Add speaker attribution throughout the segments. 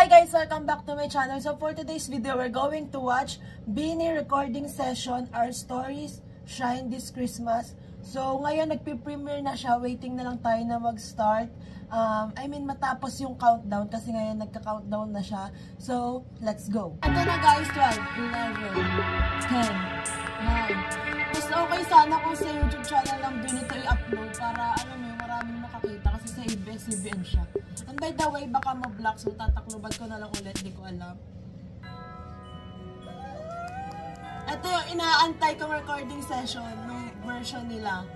Speaker 1: Hi guys! Welcome back to my channel. So for today's video, we're going to watch Beanie recording session, Our Stories Shine This Christmas. So ngayon nagpi-premiere na siya. Waiting na lang tayo na mag-start. Matapos yung countdown kasi ngayon nagka-countdown na siya. So, let's go. Ito na guys, 12, 11, 10, 9. Mas okay sana kung sa YouTube channel lang din ito i-upload para alam mo maraming makakita kasi sa ABS-CBN siya. And by the way, baka ma-block so tatakluban ko na lang ulit, di ko alam. Ito yung inaantay kong recording session ng version nila.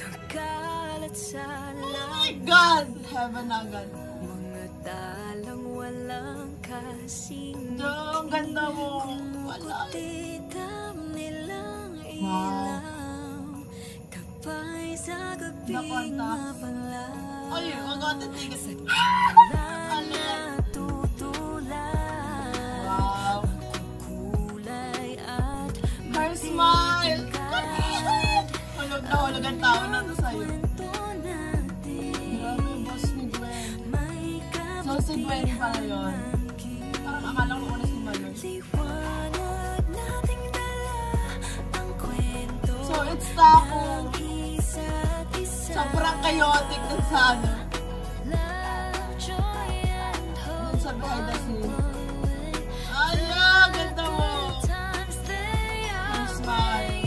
Speaker 1: Oh my God! Heaven agad.
Speaker 2: Mga talang walang kasing
Speaker 1: ang ganda mo. Wala.
Speaker 2: Nilang ilaw kapay sa gabing mapalaw.
Speaker 1: Ay, magkatitigit. Wow.
Speaker 2: Kulay at
Speaker 1: Her smile. Hulog na hulog ang tao na to sa'yo. Grabe, boss ni Gwen. So, si Gwen pala yun. Parang akala ko una si Malor. So, it's Taco. Sobrang chaotic dun sa ano. Dun sa behind the scene. Ala, ganda mo. Her smile.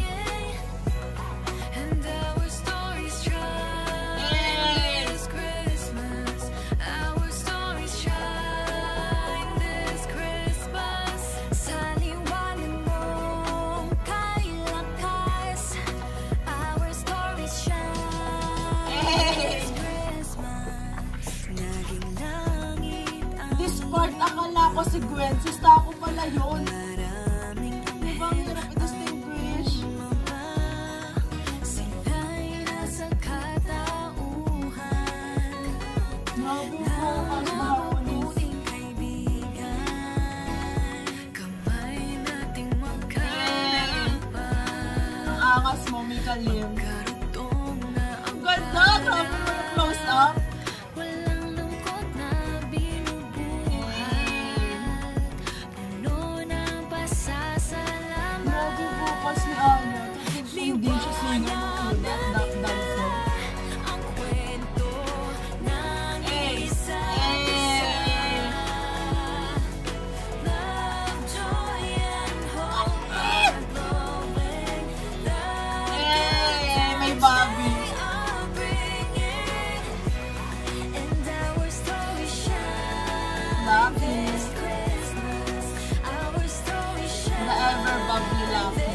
Speaker 1: Akala ko si Gwen, si Taco pala yun. Diba ang hirap i-distinguish? Grabe ko, ang bahawanis. Ang angas mo, Mika Lim. Ang ganda, grabe mo yung close up. Hindi siya singer ng dancer.
Speaker 2: Ang kwento ng isa love, joy, and hope are flowing.
Speaker 1: May Bobby.
Speaker 2: And our story shines.
Speaker 1: Laughing.
Speaker 2: This Christmas, our story shines.
Speaker 1: The ever bubbly laughing.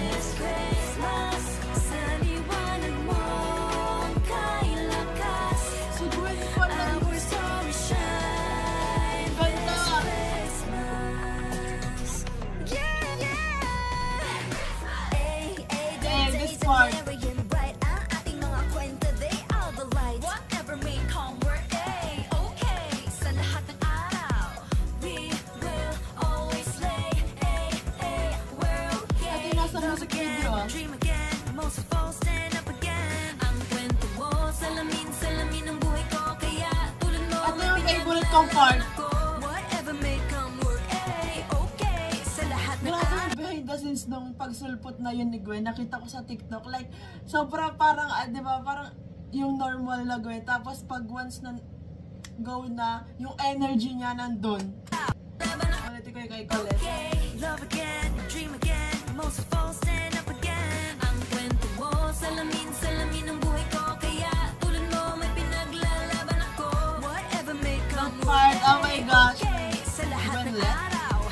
Speaker 2: Dream again, most of all stand up again. Ang kwento mo, salamin ang buhay ko. Kaya tulad mo,
Speaker 1: ito yung favorite kong part.
Speaker 2: Whatever may come, we're okay. Sa lahat ng
Speaker 1: grabe behind the scenes nung pagsulpot na yun ni Gwen, nakita ko sa TikTok. Like, sobra parang, di ba, parang yung normal na Gwen. Tapos pag once na go na, yung energy niya nandun. Ulitin ko yung kay Colette.
Speaker 2: Love again, dream again, most of all stand up again. Ang kwento mo, salamin ang buhay ko. Kaya tulad mo, may pinaglalaban ako. Whatever may come,
Speaker 1: part, oh my gosh.
Speaker 2: Sa lahat ng araw,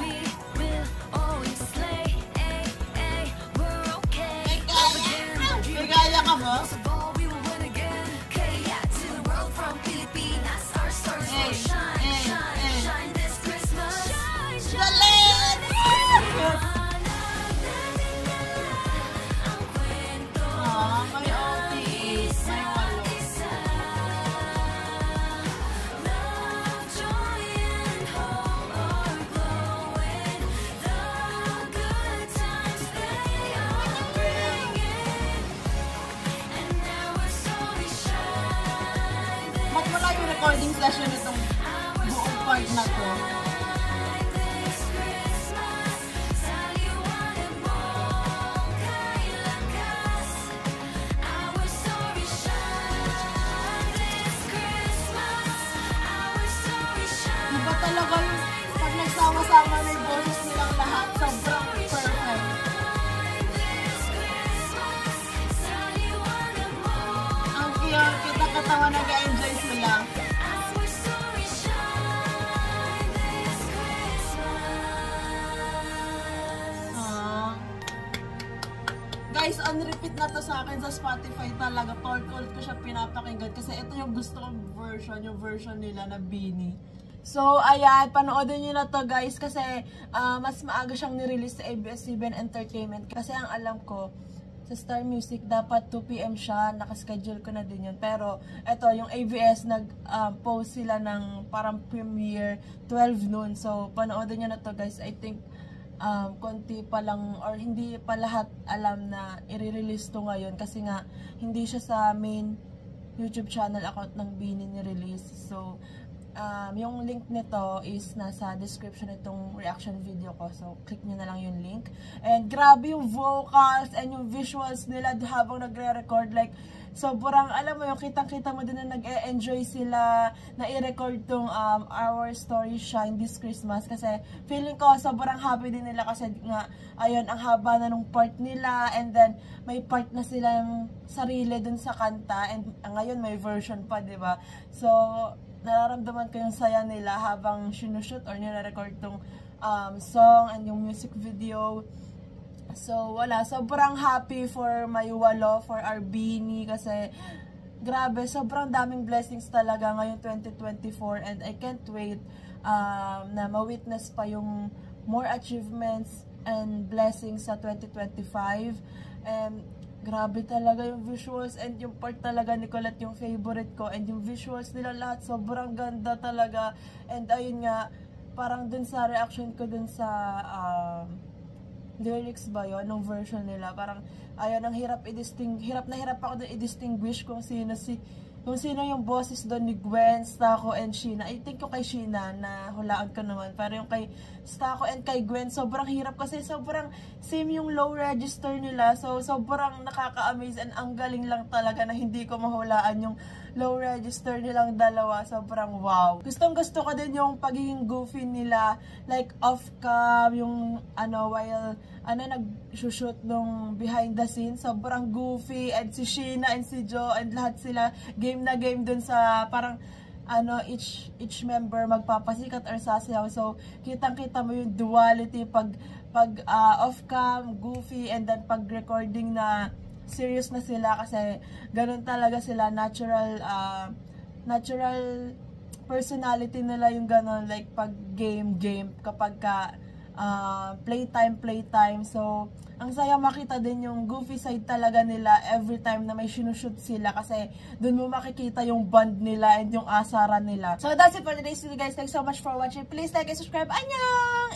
Speaker 2: we will always slay. We're okay.
Speaker 1: May kaya ka ba?
Speaker 2: Most of all, we will win again. Kaya to the world from Pilipinas, our stars will shine, shine, shine this Christmas.
Speaker 1: Galit! recording session itong buong part na to. Diba talaga yung pag nagsama-sama na yung boses nilang lahat, sobrang perfect. Ang cute, kita-katawa nag-enjoy sila. Guys, on-repeat na to sa akin sa Spotify talaga. Paulit-ulit ko siya pinapakinggan kasi ito yung gusto kong version, yung version nila na Beanie. So, ayan, panoodin nyo na to guys kasi mas maaga siyang nirelease sa ABS-CBN Entertainment. Kasi ang alam ko, sa Star Music, dapat 2 PM siya, nakaschedule ko na din yun. Pero, eto, yung ABS, nag-post sila ng parang premiere 12 noon. So, panoodin nyo na to guys. I think, konti pa lang or hindi pa lahat alam na i-release to ngayon kasi nga hindi siya sa main YouTube channel account ng Beanie ni-release. So, yung link nito is nasa description itong reaction video ko. So, click nyo na lang yung link. And grabe yung vocals and yung visuals nila habang nagre-record. Like, sobrang, alam mo yung kitang-kita mo din na nag-e-enjoy sila na i-record tong Our Story Shine this Christmas. Kasi feeling ko sobrang happy din nila kasi nga, ayun, ang haba na nung part nila. And then, may part na silang sarili dun sa kanta. And ngayon, may version pa, diba? So, nararamdaman ko yung saya nila habang sinushoot or nire-record tong song and yung music video. So, wala. Sobrang happy for Mayuwalo, for our Beanie kasi grabe, sobrang daming blessings talaga ngayong 2024 and I can't wait na ma-witness pa yung more achievements and blessings sa 2025. And grabe talaga yung visuals and yung part talaga ni Colette yung favorite ko and yung visuals nila lahat sobrang ganda talaga. And ayun nga, parang dun sa reaction ko dun sa lyrics ba yun, nung version nila, parang ayun, ang hirap na hirap ako dun i-distinguish kung sino yung boses doon ni Gwen, Stako, and Sheena. I think yung kay Sheena, na hulaan ko naman. Pero yung kay Stako and kay Gwen, sobrang hirap kasi sobrang same yung low register nila. So, sobrang nakaka-amaze and ang galing lang talaga na hindi ko mahulaan yung low register nilang dalawa. Sobrang wow. Gustong-gusto ko din yung pagiging goofy nila. Like, off-cam, yung while nag-shoot nung behind the scenes. Sobrang goofy. And si Sheena and si Joe and lahat sila game na game dun sa parang each member magpapasikat or sasayaw. So, kitang-kita mo yung duality pag off-cam, goofy, and then pag recording na serious na sila kasi ganun talaga sila, natural personality nila yung ganun, like pag game kapag playtime. So, ang saya makita din yung goofy side talaga nila every time na may sinushoot sila kasi dun mo makikita yung bond nila and yung asaran nila. So, that's it for today's video guys. Thanks so much for watching. Please like and subscribe. Annyeong!